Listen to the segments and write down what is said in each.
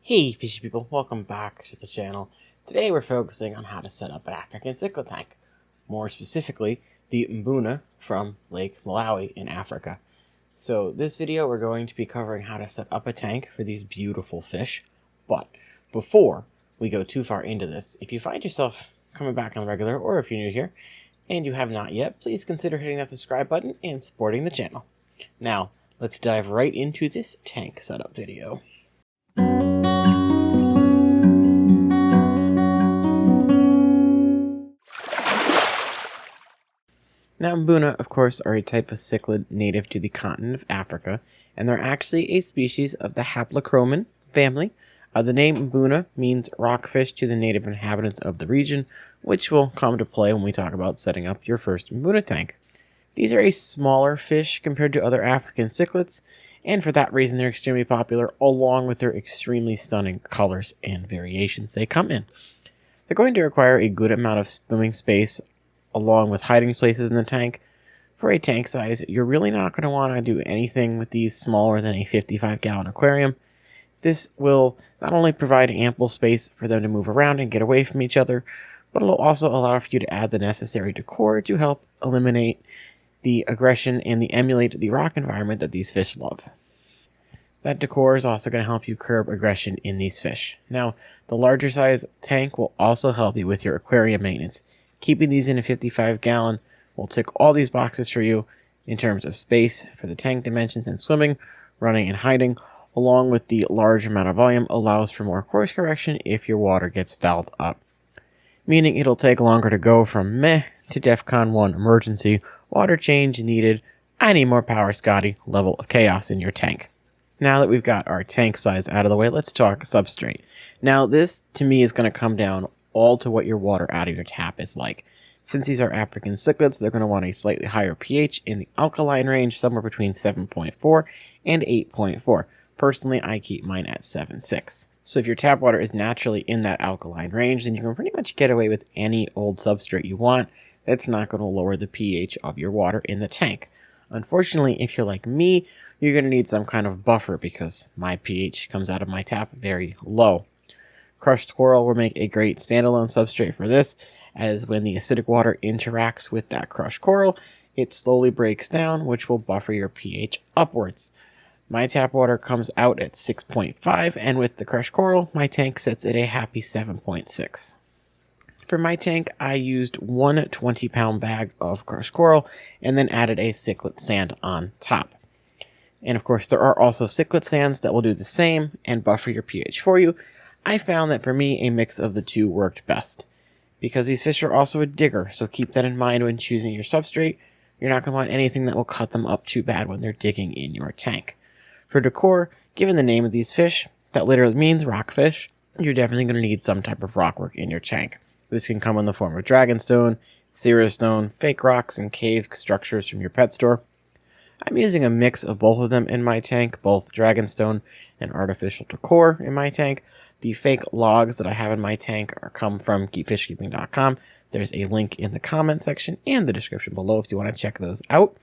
Hey fishy people, welcome back to the channel. Today we're focusing on how to set up an African cichlid tank. More specifically, the Mbuna from Lake Malawi in Africa. So this video we're going to be covering how to set up a tank for these beautiful fish. But before we go too far into this, if you find yourself coming back on regular or if you're new here and you have not yet, please consider hitting that subscribe button and supporting the channel. Now, let's dive right into this tank setup video. Now, Mbuna, of course, are a type of cichlid native to the continent of Africa, and they're actually a species of the haplochromine family. The name Mbuna means rockfish to the native inhabitants of the region, which will come to play when we talk about setting up your first Mbuna tank. These are a smaller fish compared to other African cichlids, and for that reason they're extremely popular, along with their extremely stunning colors and variations they come in. They're going to require a good amount of swimming space along with hiding places in the tank. For a tank size, you're really not going to want to do anything with these smaller than a 55-gallon aquarium. This will not only provide ample space for them to move around and get away from each other, but it'll also allow for you to add the necessary decor to help eliminate the aggression and emulate the rock environment that these fish love. That decor is also going to help you curb aggression in these fish. Now, the larger size tank will also help you with your aquarium maintenance. Keeping these in a 55-gallon will tick all these boxes for you in terms of space for the tank dimensions and swimming, running, and hiding, along with the large amount of volume allows for more course correction if your water gets fouled up. Meaning it'll take longer to go from meh to DEFCON 1 emergency, water change needed, I need more power Scotty level of chaos in your tank. Now that we've got our tank size out of the way, let's talk substrate. Now this to me is going to come down all to what your water out of your tap is like. Since these are African cichlids, they're going to want a slightly higher pH in the alkaline range, somewhere between 7.4 and 8.4. Personally, I keep mine at 7.6. So if your tap water is naturally in that alkaline range, then you can pretty much get away with any old substrate you want. That's not going to lower the pH of your water in the tank. Unfortunately, if you're like me, you're going to need some kind of buffer because my pH comes out of my tap very low. Crushed coral will make a great standalone substrate for this, as when the acidic water interacts with that crushed coral, it slowly breaks down, which will buffer your pH upwards. My tap water comes out at 6.5, and with the crushed coral, my tank sits at a happy 7.6. For my tank, I used one 20-pound bag of crushed coral, and then added a cichlid sand on top. And of course, there are also cichlid sands that will do the same and buffer your pH for you. I found that for me, a mix of the two worked best. Because these fish are also a digger, so keep that in mind when choosing your substrate. You're not going to want anything that will cut them up too bad when they're digging in your tank. For decor, given the name of these fish, that literally means rockfish, you're definitely going to need some type of rockwork in your tank. This can come in the form of dragonstone, cirrus stone, fake rocks, and cave structures from your pet store. I'm using a mix of both of them in my tank, both dragonstone and artificial decor in my tank. The fake logs that I have in my tank come from keepfishkeeping.com. There's a link in the comment section and the description below if you want to check those out.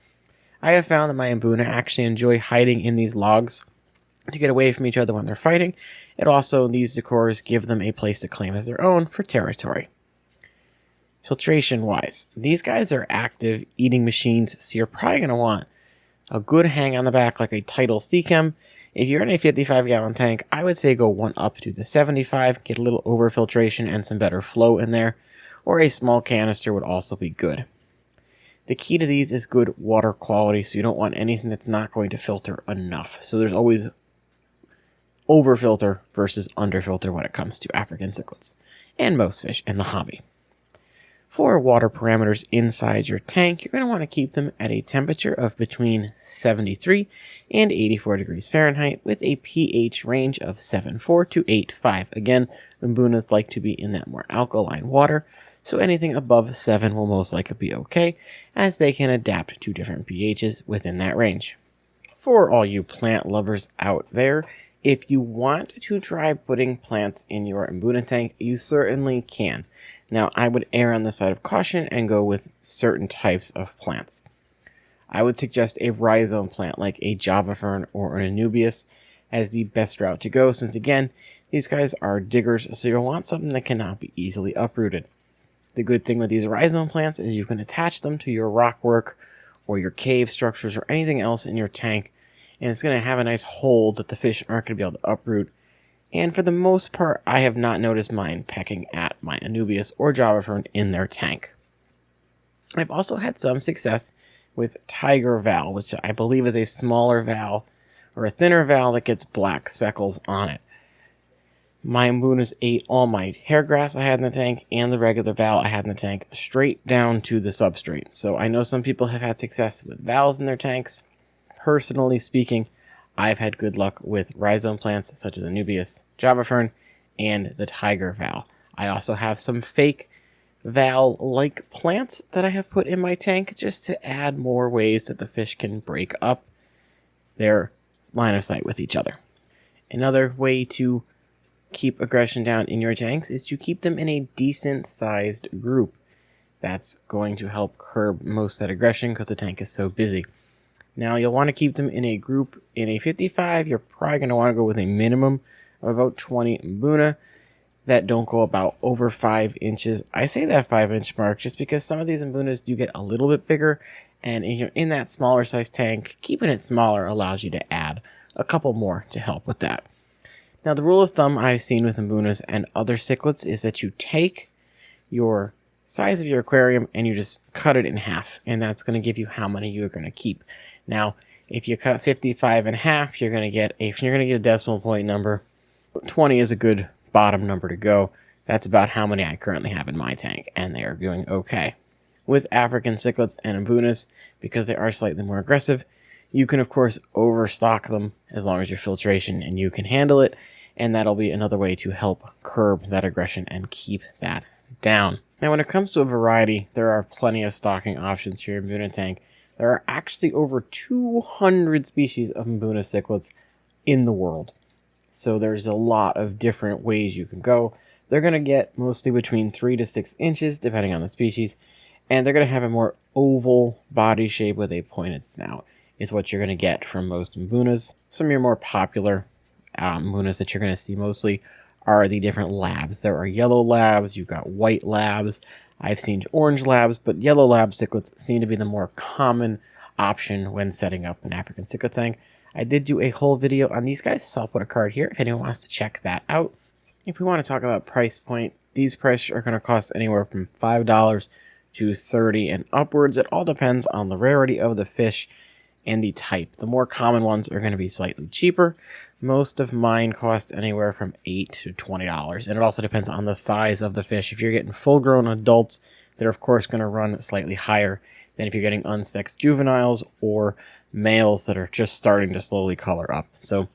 I have found that my Mbuna actually enjoy hiding in these logs to get away from each other when they're fighting. And also, these decors give them a place to claim as their own for territory. Filtration-wise, these guys are active eating machines, so you're probably going to want a good hang on the back like a Tidal Seachem. If you're in a 55-gallon tank, I would say go one up to the 75, get a little overfiltration and some better flow in there, or a small canister would also be good. The key to these is good water quality, so you don't want anything that's not going to filter enough. So there's always overfilter versus underfilter when it comes to African cichlids, and most fish in the hobby. For water parameters inside your tank, you're going to want to keep them at a temperature of between 73 and 84 degrees Fahrenheit with a pH range of 7.4 to 8.5. Again, Mbunas like to be in that more alkaline water, so anything above 7 will most likely be okay, as they can adapt to different pHs within that range. For all you plant lovers out there, if you want to try putting plants in your Mbuna tank, you certainly can. Now, I would err on the side of caution and go with certain types of plants. I would suggest a rhizome plant like a Java fern or an Anubias as the best route to go, since again, These guys are diggers, so you'll want something that cannot be easily uprooted. The good thing with these rhizome plants is you can attach them to your rockwork or your cave structures or anything else in your tank, and it's going to have a nice hold that the fish aren't going to be able to uproot. And for the most part, I have not noticed mine pecking at my Anubias or Java fern in their tank. I've also had some success with tiger val, which I believe is a smaller val or a thinner val that gets black speckles on it. My Mbunas ate all my hairgrass I had in the tank and the regular val I had in the tank straight down to the substrate. So I know some people have had success with vals in their tanks. Personally speaking, I've had good luck with rhizome plants such as Anubias, Java fern, and the tiger val. I also have some fake val-like plants that I have put in my tank just to add more ways that the fish can break up their line of sight with each other. Another way to keep aggression down in your tanks is to keep them in a decent sized group. That's going to help curb most of that aggression because the tank is so busy. Now you'll want to keep them in a group. In a 55, you're probably going to want to go with a minimum of about 20 Mbuna that don't go about over 5 inches. I say that 5-inch mark just because some of these Mbunas do get a little bit bigger, and if you're in that smaller size tank, keeping it smaller allows you to add a couple more to help with that. Now, the rule of thumb I've seen with Mbunas and other cichlids is that you take your size of your aquarium and you just cut it in half, and that's going to give you how many you're going to keep. Now, if you cut 55 in half, you're going to get a decimal point number. 20 is a good bottom number to go. That's about how many I currently have in my tank, and they are doing okay. With African cichlids and Mbunas, because they are slightly more aggressive, you can of course overstock them as long as your filtration and you can handle it. And that'll be another way to help curb that aggression and keep that down. Now, when it comes to a variety, there are plenty of stocking options for your Mbuna tank. There are actually over 200 species of Mbuna cichlids in the world. So there's a lot of different ways you can go. They're going to get mostly between 3 to 6 inches, depending on the species. And they're going to have a more oval body shape with a pointed snout, is what you're going to get from most Mbunas. Some of your more popular Mbunas that you're going to see mostly are the different labs. There are yellow labs, you've got white labs, I've seen orange labs, but yellow lab cichlids seem to be the more common option when setting up an African cichlid tank. I did do a whole video on these guys, so I'll put a card here if anyone wants to check that out. If we want to talk about price point, these prices are going to cost anywhere from $5 to $30 and upwards. It all depends on the rarity of the fish and the type. The more common ones are going to be slightly cheaper. Most of mine cost anywhere from $8 to $20, and it also depends on the size of the fish. If you're getting full-grown adults, they're of course going to run slightly higher than if you're getting unsexed juveniles or males that are just starting to slowly color up. So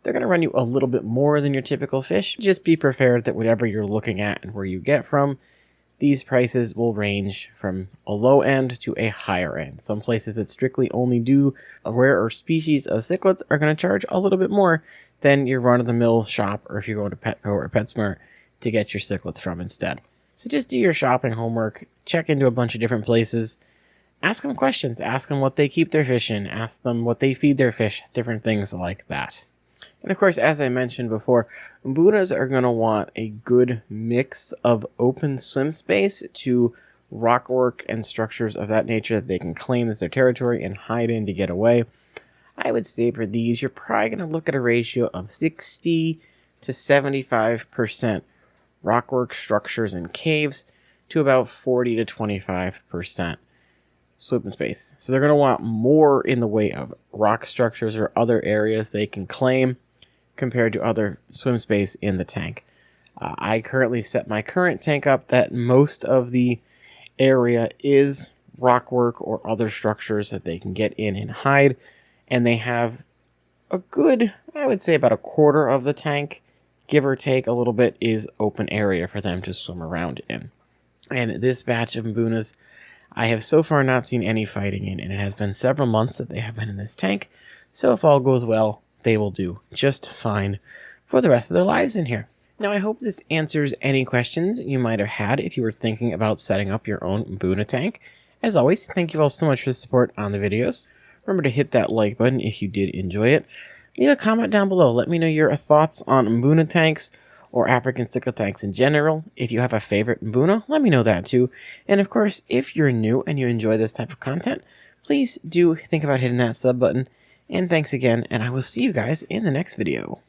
they're going to run you a little bit more than your typical fish. Just be prepared that whatever you're looking at and where you get from, these prices will range from a low end to a higher end. Some places that strictly only do a rarer species of cichlids are going to charge a little bit more than your run-of-the-mill shop, or if you're going to Petco or PetSmart to get your cichlids from instead. So just do your shopping homework, check into a bunch of different places, ask them questions, ask them what they keep their fish in, ask them what they feed their fish, different things like that. And of course, as I mentioned before, Mbunas are going to want a good mix of open swim space to rockwork and structures of that nature that they can claim as their territory and hide in to get away. I would say for these, you're probably going to look at a ratio of 60 to 75% rockwork structures and caves to about 40 to 25% swim space. So they're going to want more in the way of rock structures or other areas they can claim compared to other swim space in the tank. I currently set my current tank up that most of the area is rockwork or other structures that they can get in and hide, and they have a good, I would say about a quarter of the tank, give or take a little bit, is open area for them to swim around in. And this batch of Mbunas, I have so far not seen any fighting in, and it has been several months that they have been in this tank, so if all goes well, they will do just fine for the rest of their lives in here. Now, I hope this answers any questions you might have had if you were thinking about setting up your own Mbuna tank. As always, thank you all so much for the support on the videos. Remember to hit that like button if you did enjoy it. leave a comment down below. Let me know your thoughts on Mbuna tanks or African cichlid tanks in general. If you have a favorite Mbuna, let me know that too. And of course, if you're new and you enjoy this type of content, please do think about hitting that sub button. And thanks again, and I will see you guys in the next video.